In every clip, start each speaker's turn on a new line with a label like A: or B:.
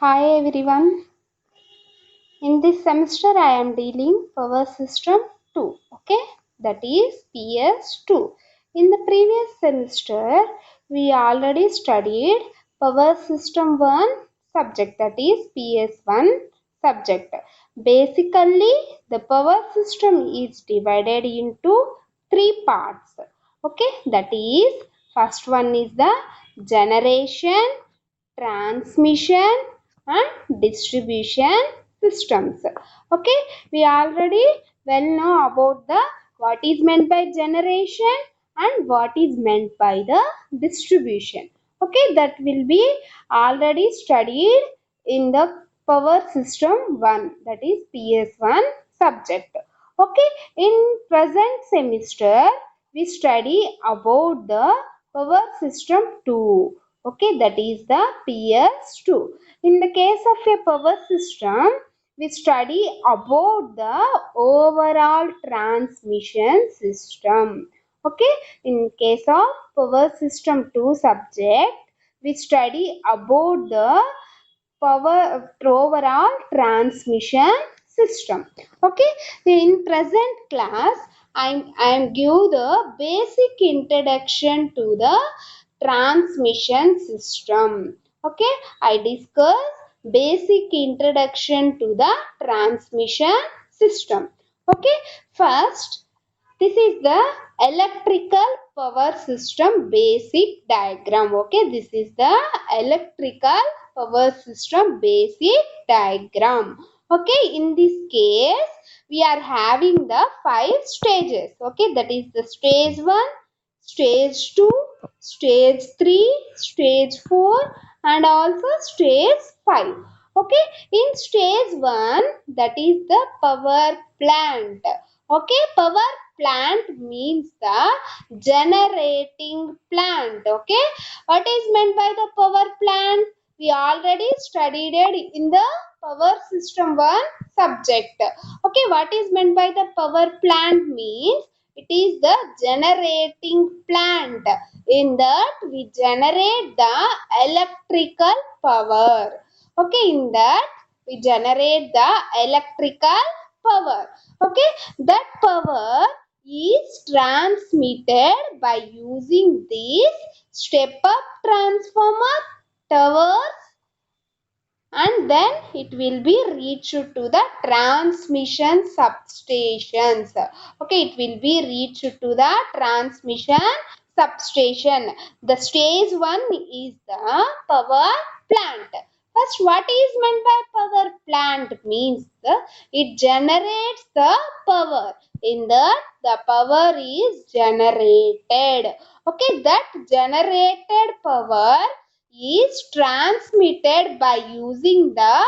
A: Hi everyone. In this semester I am dealing power system 2. Okay, that is PS2. In the previous semester we already studied power system 1 subject, that is PS1 subject. Basically the power system is divided into three parts. Okay, that is first one is the generation, transmission and distribution systems. Okay, we already well know about the what is meant by generation and what is meant by the distribution. Okay, that will be already studied in the power system 1, that is PS1 subject. Okay, in present semester we study about the power system 2. Okay, that is the PS2. In the case of a power system, we study about the overall transmission system. Okay, in case of power system 2 subject, we study about the power overall transmission system. Okay, in present class I am give the basic introduction to the transmission system. Okay, I discuss basic introduction to the transmission system. Okay, first this is the electrical power system basic diagram. Okay, this is the electrical power system basic diagram. Okay, in this case we are having the 5 stages. Okay, that is the stage 1, stage 2, stage 3, stage 4 and also stage 5. Okay, in stage 1, that is the power plant. Okay, power plant means the generating plant. Okay, what is meant by the power plant? We already studied it in the power system 1 subject. Okay, what is meant by the power plant means it is the generating plant. In that we generate the electrical power. Okay, in that we generate the electrical power. Okay, that power is transmitted by using this step up transformer, towers, and then it will be reached to the transmission substations. Okay, it will be reached to the transmission substation. The stage 1 is the power plant. First, what is meant by power plant means it generates the power. In that the power is generated. Okay, that generated power is transmitted by using the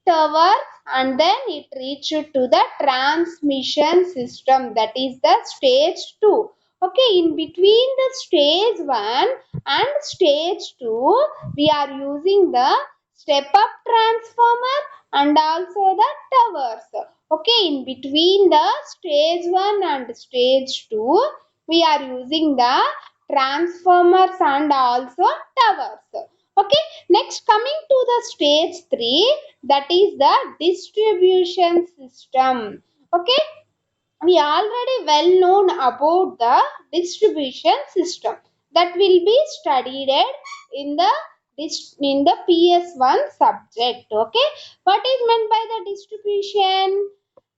A: tower and then it reached to the transmission system, that is the stage 2. Okay, in between the stage 1 and stage 2 we are using the step up transformer and also the towers. Okay, in between the stage 1 and stage 2 we are using the transformers and also towers. Okay, next coming to the stage 3, that is the distribution system. Okay, we already well known about the distribution system that will be studied in the PS1 subject. Okay, what is meant by the distribution?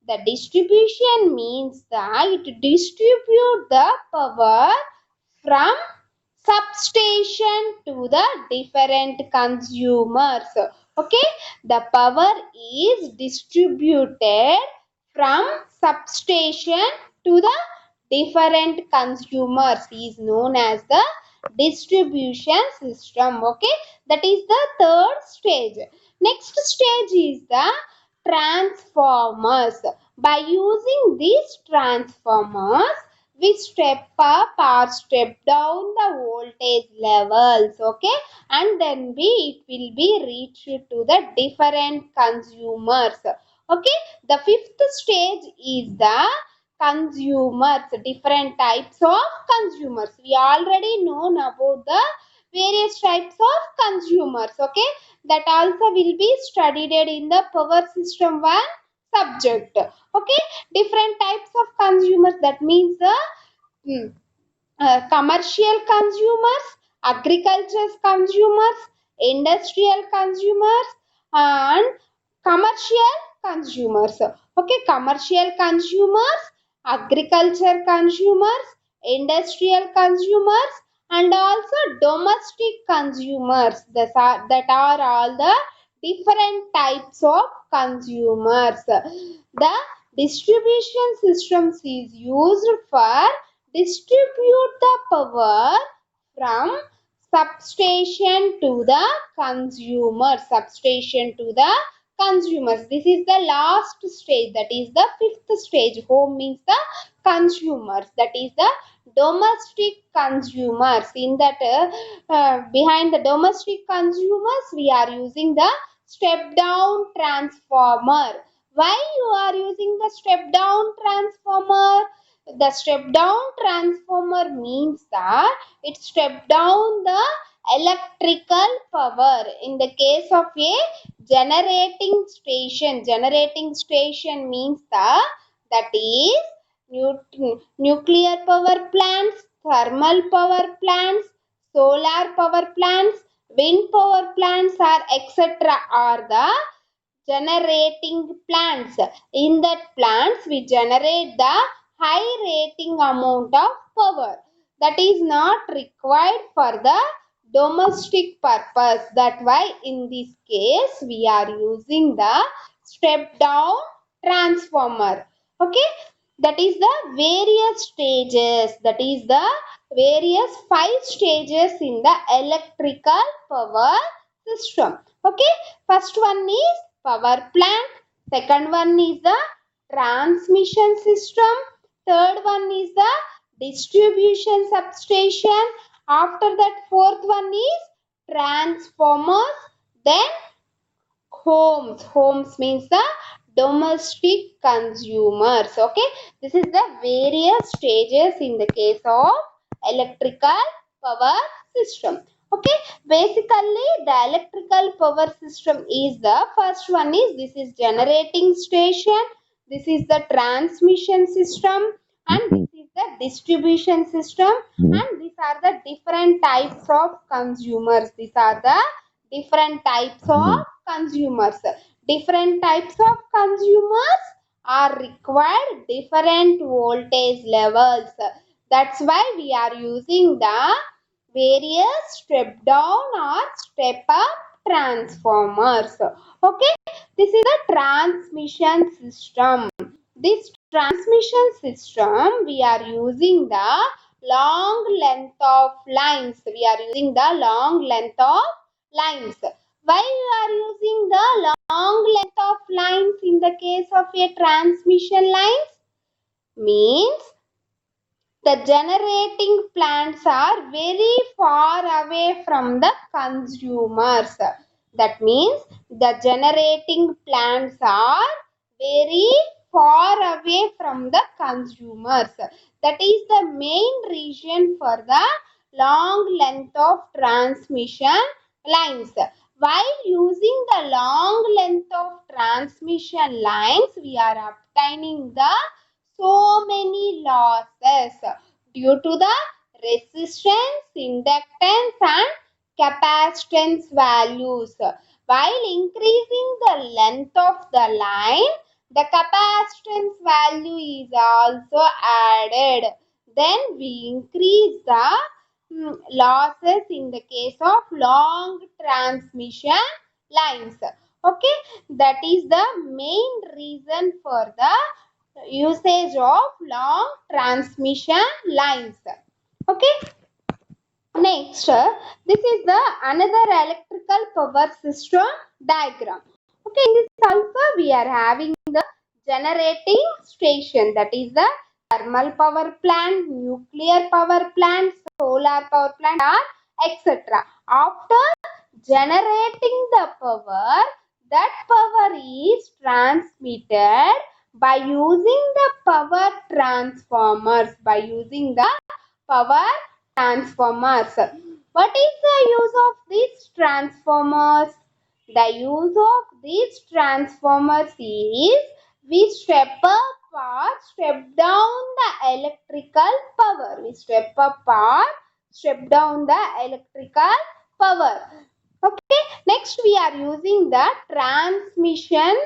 A: The distribution means that it distribute the power from substation to the different consumers. Okay, the power is distributed from substation to the different consumers is known as the distribution system. Okay, that is the third stage. Next stage is the transformers. By using these transformers we step up or step down the voltage levels. Okay, and then it will be reached to the different consumers. Okay, the fifth stage is the consumers, different types of consumers. We already known about the various types of consumers. Okay, that also will be studied in the power system 1 subject. Okay, different types of consumers, that means the commercial consumers, agricultural consumers, industrial consumers, and commercial consumers. Okay, commercial consumers, agriculture consumers, industrial consumers, and also domestic consumers. That are all the different types of consumers. The distribution systems is used for distribute the power from substation to the consumers. This is the last stage, that is the fifth stage. Home means the consumers, that is the domestic consumers. In that behind the domestic consumers we are using the step down transformer. Why you are using the step down transformer? The step down transformer means that it step down the electrical power. In the case of a generating station means that is nuclear power plants, thermal power plants, solar power plants, wind power plants, or etc. are the generating plants. In that plants we generate the high rating amount of power that is not required for the domestic purpose. That why in this case we are using the step down transformer. Okay, that is the various stages, that is the various 5 stages in the electrical power system. Okay, first one is power plant, second one is the transmission system, third one is the distribution substation, after that fourth one is transformers, then homes means the domestic consumers. Okay, this is the various stages in the case of electrical power system. Okay, basically the electrical power system is the first one is this is generating station, this is the transmission system, and this is the distribution system, and these are the different types of consumers. These are the different types of consumers. Different types of consumers are required different voltage levels. That's why we are using the various step down or step up transformers. Okay, this is the transmission system. This transmission system we are using the long length of lines. We are using the long length of lines. Why you are using the long length of lines in the case of a transmission lines? Means the generating plants are very far away from the consumers. That means the generating plants are very far away from the consumers. That is the main reason for the long length of transmission lines. While using the long length of transmission lines, we are obtaining the so many losses due to the resistance, inductance, and capacitance values. While increasing the length of the line, the capacitance value is also added. Then we increase the losses in the case of long transmission lines. Okay, that is the main reason for the usage of long transmission lines. Okay, next this is the another electrical power system diagram. Okay, in this also we are having the generating station, that is the thermal power plant, nuclear power plant, solar power plant, or etc. After generating the power, that power is transmitted by using the power transformers. What is the use of these transformers? The use of these transformers is we step up or step down the electrical power. We step up or step down the electrical power. Okay, next we are using the transmission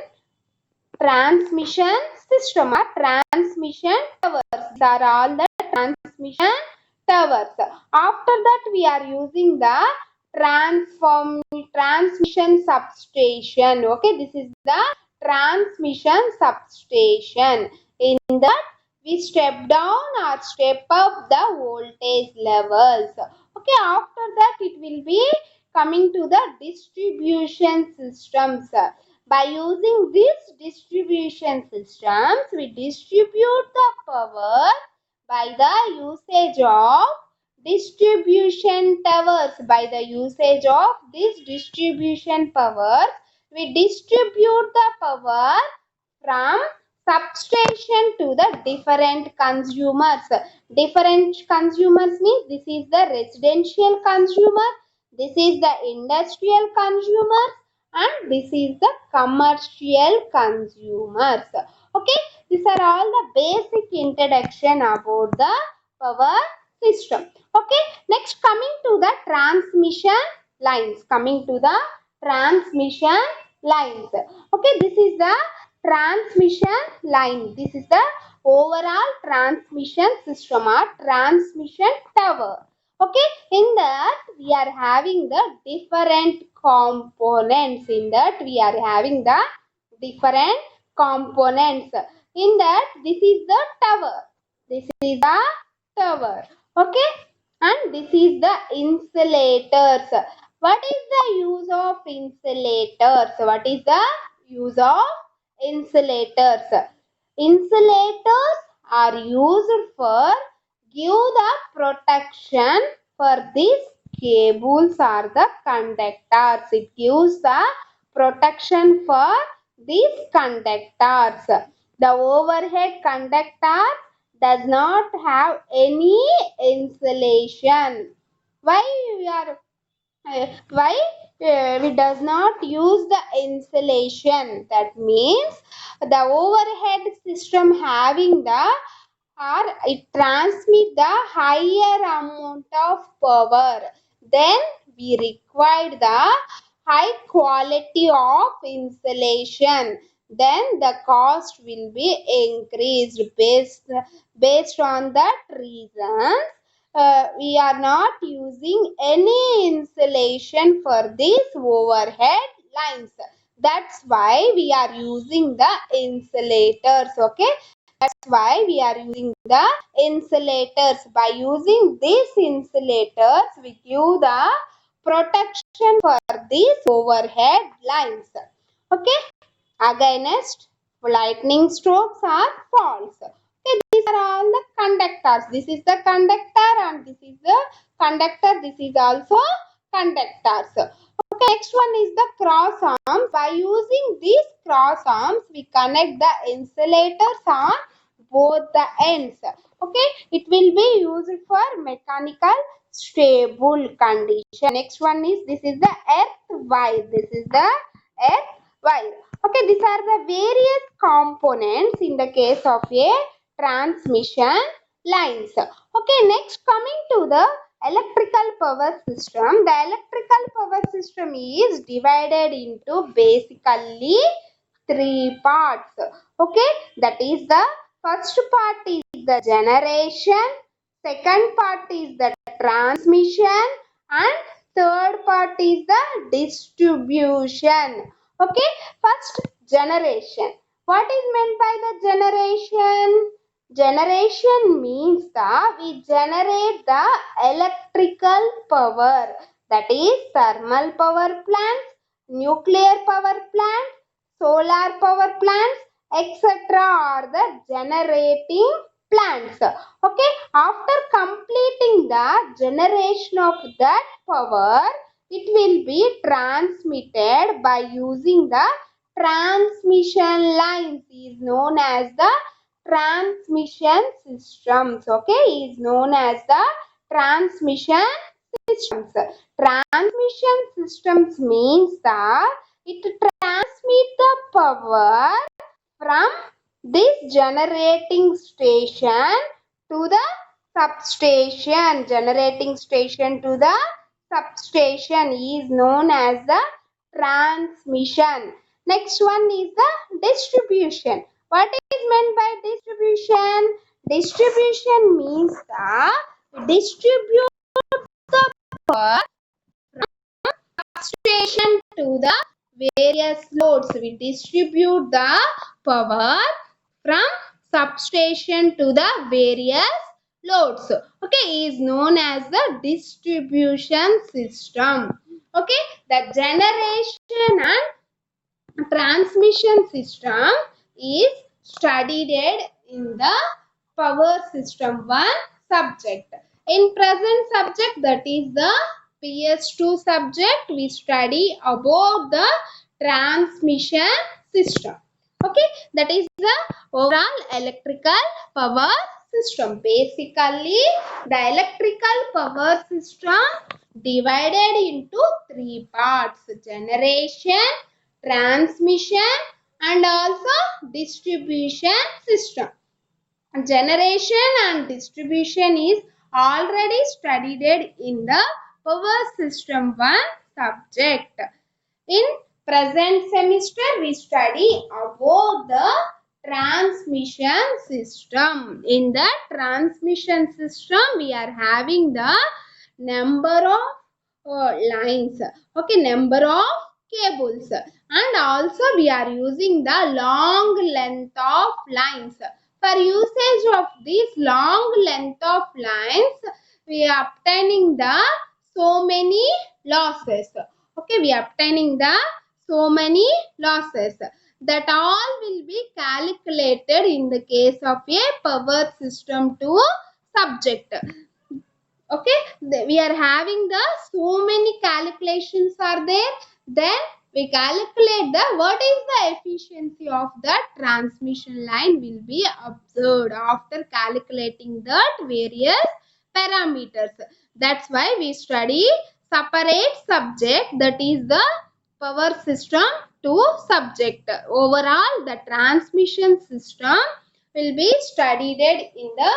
A: system or transmission towers. These are all the transmission towers. After that we are using the transmission substation. Okay, this is the transmission substation. In that we step down or step up the voltage levels. Okay, after that it will be coming to the distribution systems. By using these distribution systems, we distribute the power by the usage of distribution towers. By the usage of these distribution powers, we distribute the power from substation to the different consumers. Different consumers means this is the residential consumer, this is the industrial consumer, and this is the commercial consumers. Okay, these are all the basic introduction about the power system. Okay, next coming to the transmission lines. Coming to the transmission lines. Okay, this is the transmission line. This is the overall transmission system or transmission tower. Okay, in that we are having the different components. In that we are having the different components. In that this is the tower. This is the tower. Okay, and this is the insulators. What is the use of insulators? What is the use of insulators? Insulators are used for give the protection for these cables or the conductors. It gives the protection for these conductors. The overhead conductor does not have any insulation. Why we are why we does not use the insulation? That means the overhead system having the or it transmit the higher amount of power, then we require the high quality of insulation, then the cost will be increased. Based on that reason, we are not using any insulation for these overhead lines. That's why we are using the insulators. Okay, that's why we are using the insulators. By using these insulators, we give the protection for these overhead lines. Okay, against lightning strokes or falls. Okay, these are all the conductors. This is the conductor and this is the conductor. This is also conductors. Okay, next one is the cross arms. By using these cross arms, we connect the insulators on both the ends. Okay, it will be used for mechanical stable condition. Next one is this is the earth wire. This is the earth wire. Okay, these are the various components in the case of a transmission lines. Okay, next coming to the electrical power system. The electrical power system is divided into basically three parts. Okay, that is the first part is the generation, second part is the transmission, and third part is the distribution. Okay, first generation. What is meant by the generation? Generation means that we generate the electrical power, that is thermal power plants, nuclear power plants, solar power plants, etc. are the generating plants. Okay, after completing the generation of that power, it will be transmitted by using the transmission lines, is known as the transmission systems. Okay, is known as the transmission systems. Transmission systems means that it transmits the power from this generating station to the substation. Generating station to the substation is known as the transmission. Next one is the distribution. What is meant by distribution? Distribution means the distribute the power substation to the various loads. We distribute the power from substation to the various loads. Okay, is known as the distribution system. Okay, the generation and transmission system is studied in the power system 1 subject. In present subject, that is the PS2 subject, we study about the transmission system. Okay, that is the overall electrical power system. Basically, the electrical power system divided into three parts: generation, transmission, and also distribution system. Generation and distribution is already studied in the power system 1 subject. In present semester, we study about the transmission system. In the transmission system, we are having the number of lines, okay, number of cables, and also we are using the long length of lines. For usage of this long length of lines, we are obtaining the so many losses. Okay, we are obtaining the so many losses that all will be calculated in the case of a power system 2 subject. Okay, we are having the so many calculations are there. Then we calculate the what is the efficiency of the transmission line will be observed after calculating that various parameters. That's why we study separate subject, that is the power system 2 subject. Overall, the transmission system will be studied in the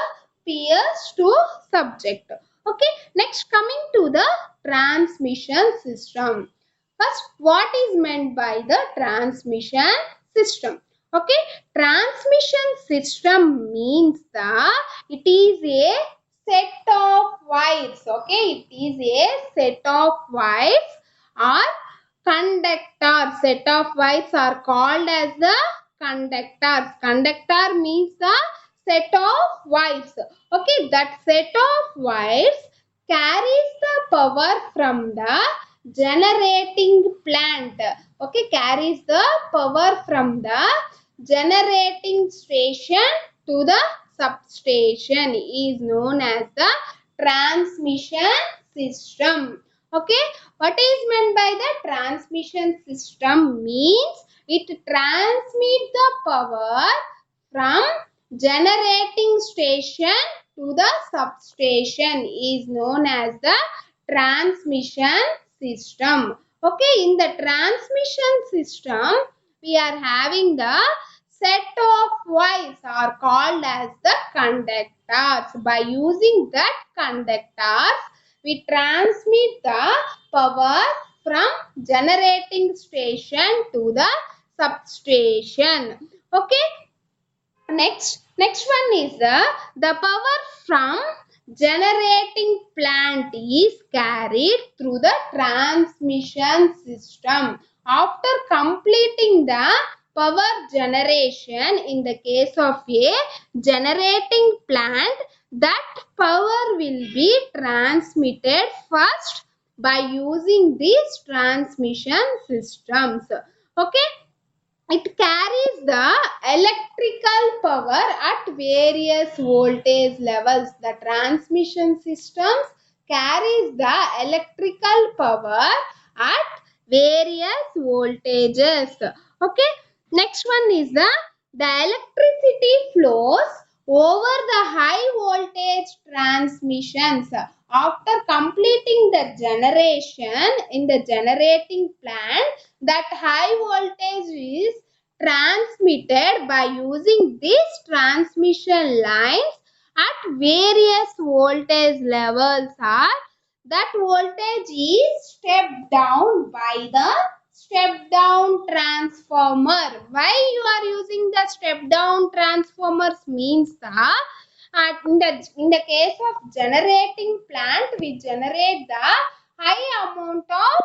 A: PS2 subject. Okay, next coming to the transmission system. First, what is meant by the transmission system? Okay, transmission system means that it is a set of wires. Okay, it is a set of wires or conductors. Set of wires are called as the conductors. Conductor means the set of wires. Okay, that set of wires carries the power from the generating plant. Okay, carries the power from the generating station to the substation is known as the transmission system. Okay, what is meant by the transmission system means it transmits the power from generating station to the substation is known as the transmission system. Okay, in the transmission system, we are having the set of wires are called as the conductors. By using that conductors, we transmit the power from generating station to the substation. Okay, next one is the power from generating plant is carried through the transmission system. After completing the power generation in the case of a generating plant, that power will be transmitted first by using these transmission systems. Okay, it carries the electrical power at various voltage levels. The transmission systems carries the electrical power at various voltages. Okay, next one is the electricity flows over the high voltage transmissions. After completing the generation in the generating plant, that high voltage is transmitted by using these transmission lines at various voltage levels, are that voltage is stepped down by the step down transformer. Why you are using the step down transformers means in the case of generating plant, we generate the high amount of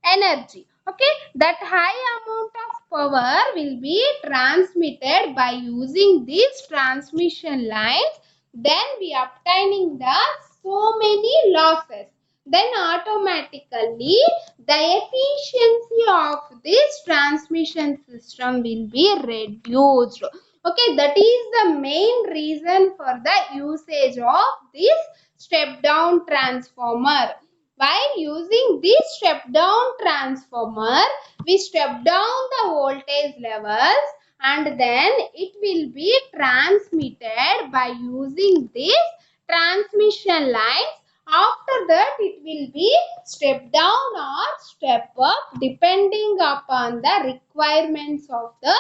A: energy. Okay, that high amount of power will be transmitted by using these transmission lines. Then we obtaining the so many losses. Then automatically the efficiency of this transmission system will be reduced. Okay, that is the main reason for the usage of this step down transformer. By using this step down transformer, we step down the voltage levels and then it will be transmitted by using this transmission lines. After that, it will be step down or step up depending upon the requirements of the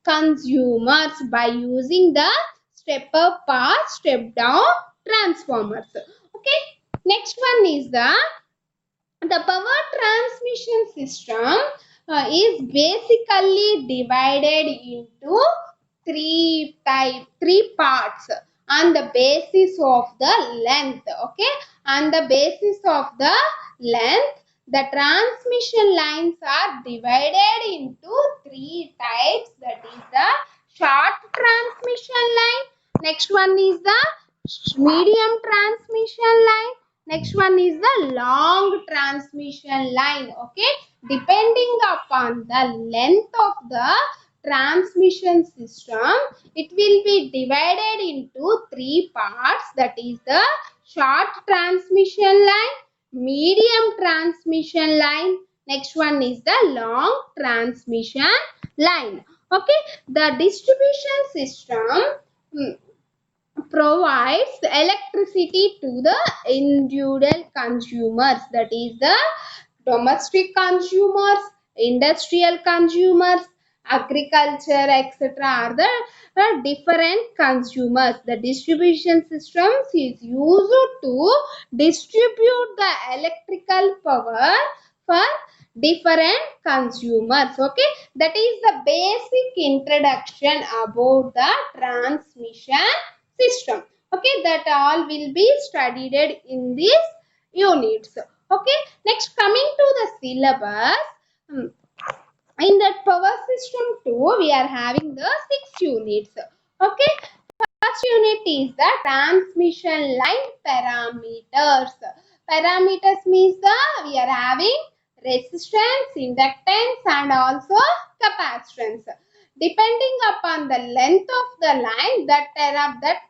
A: consumers by using the step up or step down transformers. Okay, next one is the power transmission system is basically divided into three parts on the basis of the length. Okay, on the basis of the length, the transmission lines are divided into three types. That is the short transmission line. Next one is the medium transmission line. Next one is the long transmission line. Okay, depending upon the length of the transmission system, it will be divided into three parts. That is the short transmission line, medium transmission line. Next one is the long transmission line. Okay, the distribution system provides electricity to the individual consumers, that is the domestic consumers, industrial consumers, agriculture, etc. are the different consumers. The distribution systems is used to distribute the electrical power for different consumers. Okay, that is the basic introduction about the transmission system. Okay, that all will be studied in these units. Okay, next coming to the syllabus. In that power system 2, we are having the 6 units. Okay, first unit is the transmission line parameters. Parameters means we are having resistance, inductance and also capacitance. Depending upon the length of the line, that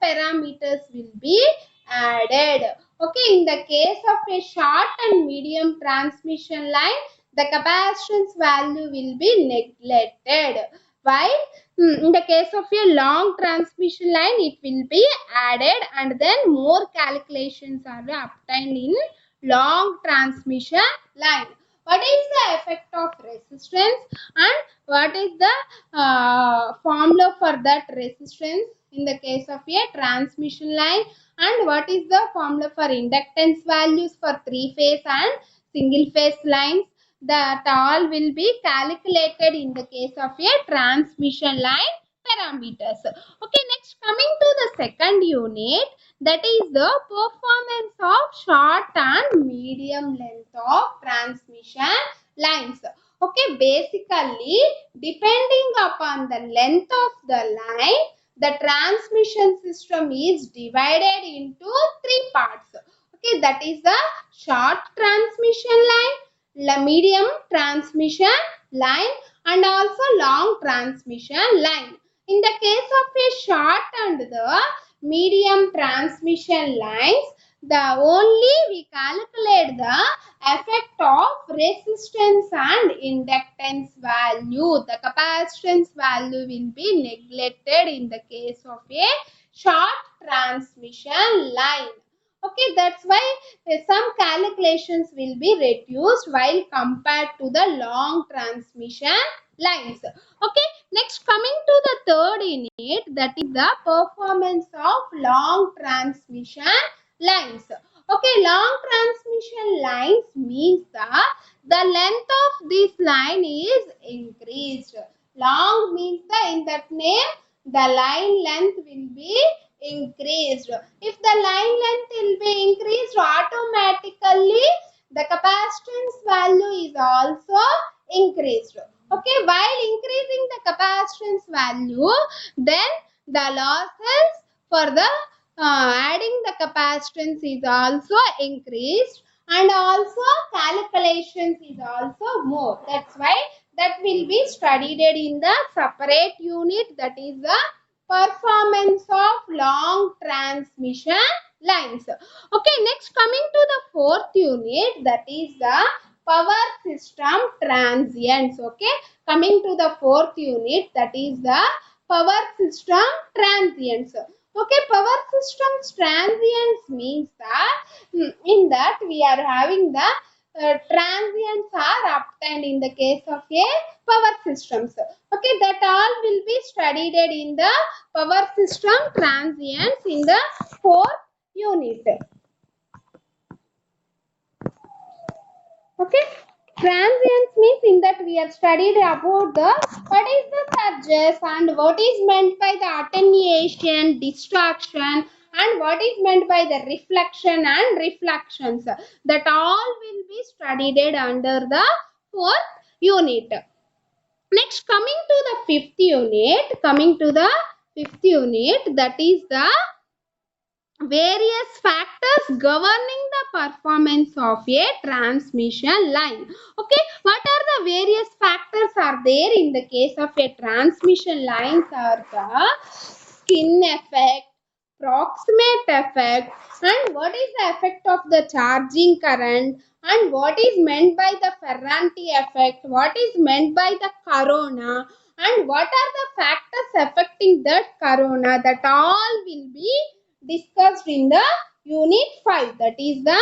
A: parameters will be added. Okay, in the case of a short and medium transmission line, the capacitance value will be neglected. While in the case of a long transmission line, it will be added and then more calculations are obtained in long transmission line. What is the effect of resistance and what is the formula for that resistance in the case of a transmission line, and what is the formula for inductance values for three phase and single phase lines? That all will be calculated in the case of a transmission line parameters. Okay, next coming to the second unit, that is the performance of short and medium length of transmission lines. Okay, basically depending upon the length of the line, the transmission system is divided into three parts. Okay, that is the short transmission line, medium transmission line and also long transmission line. In the case of a short and the medium transmission lines, the only we calculate the effect of resistance and inductance value. The capacitance value will be neglected in the case of a short transmission line. Okay, that's why some calculations will be reduced while compared to the long transmission lines. Okay, next coming to the third unit, that is the performance of long transmission lines. Okay, long transmission lines means the length of this line is increased. Long means in that name the line length will be increased. If the line length will be increased, automatically the capacitance value is also increased. Okay, while increasing the capacitance value, then the losses for the adding the capacitance is also increased, and also calculations is also more. That's why that will be studied in the separate unit, that is the performance of long transmission lines. Okay, next coming to the fourth unit, that is the power system transients. Okay, coming to the fourth unit, that is the power system transients. Okay, power systems transients means that in that we are having the transients are obtained in the case of a power systems. Okay, that all will be studied in the power system transients in the fourth unit. Okay, transients means in that we have studied about the what is the surges and what is meant by the attenuation, distraction, and what is meant by the reflection and reflections. That all will be studied under the fourth unit. Next, coming to the fifth unit, that is the various factors governing the performance of a transmission line. Okay, what are the various factors are there in the case of a transmission lines? Are the skin effect, proximate effect, and what is the effect of the charging current, and what is meant by the Ferranti effect, what is meant by the corona, and what are the factors affecting that corona. That all will be discussed in the unit 5, that is the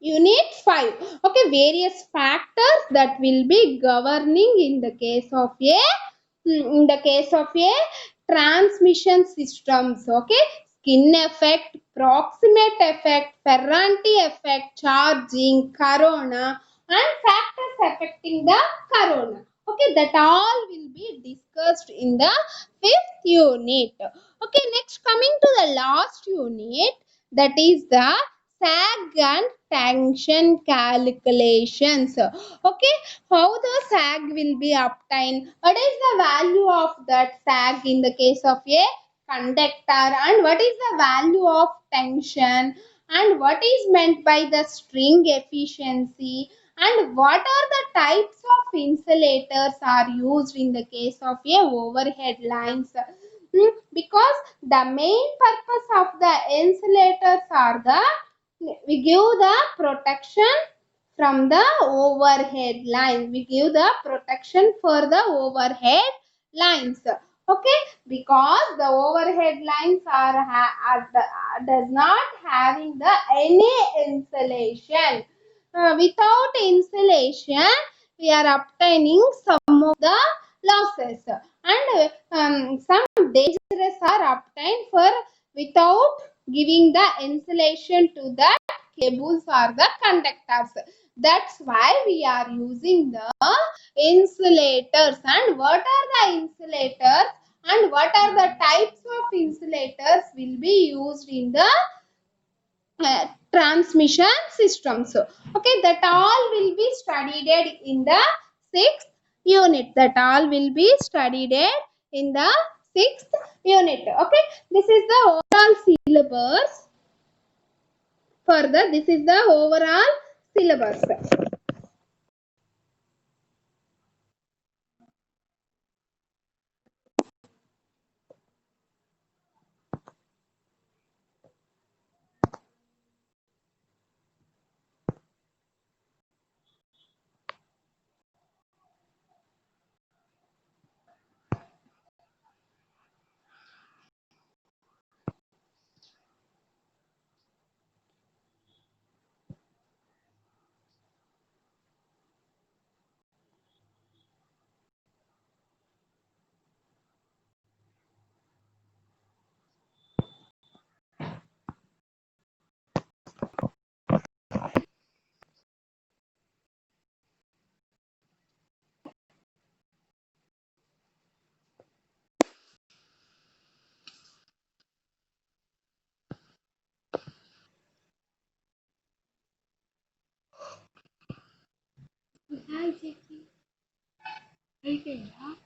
A: unit 5. Okay, various factors that will be governing in the case of a transmission systems. Okay, skin effect, proximate effect, Ferranti effect, charging, corona, and factors affecting the corona. Okay, that all will be discussed in the fifth unit. Okay, next coming to the last unit, that is the sag and tension calculations. Okay, how the sag will be obtained, what is the value of that sag in the case of a conductor, and what is the value of tension, and what is meant by the string efficiency, and what are the types of insulators are used in the case of a overhead lines. Because the main purpose of the insulators are the we give the protection from the overhead line. We give the protection for the overhead lines. Okay, because the overhead lines does not having the any insulation. Without insulation, we are obtaining some of the losses, and some dangerous are obtained for without giving the insulation to the cables or the conductors. That's why we are using the insulators. And what are the insulators, and what are the types of insulators will be used in the transmission systems. Okay, that all will be studied in the sixth unit. That all will be studied in the sixth unit. Okay, this is the overall syllabus. Further, this is the overall syllabus.
B: Hi Jackie, are you going up?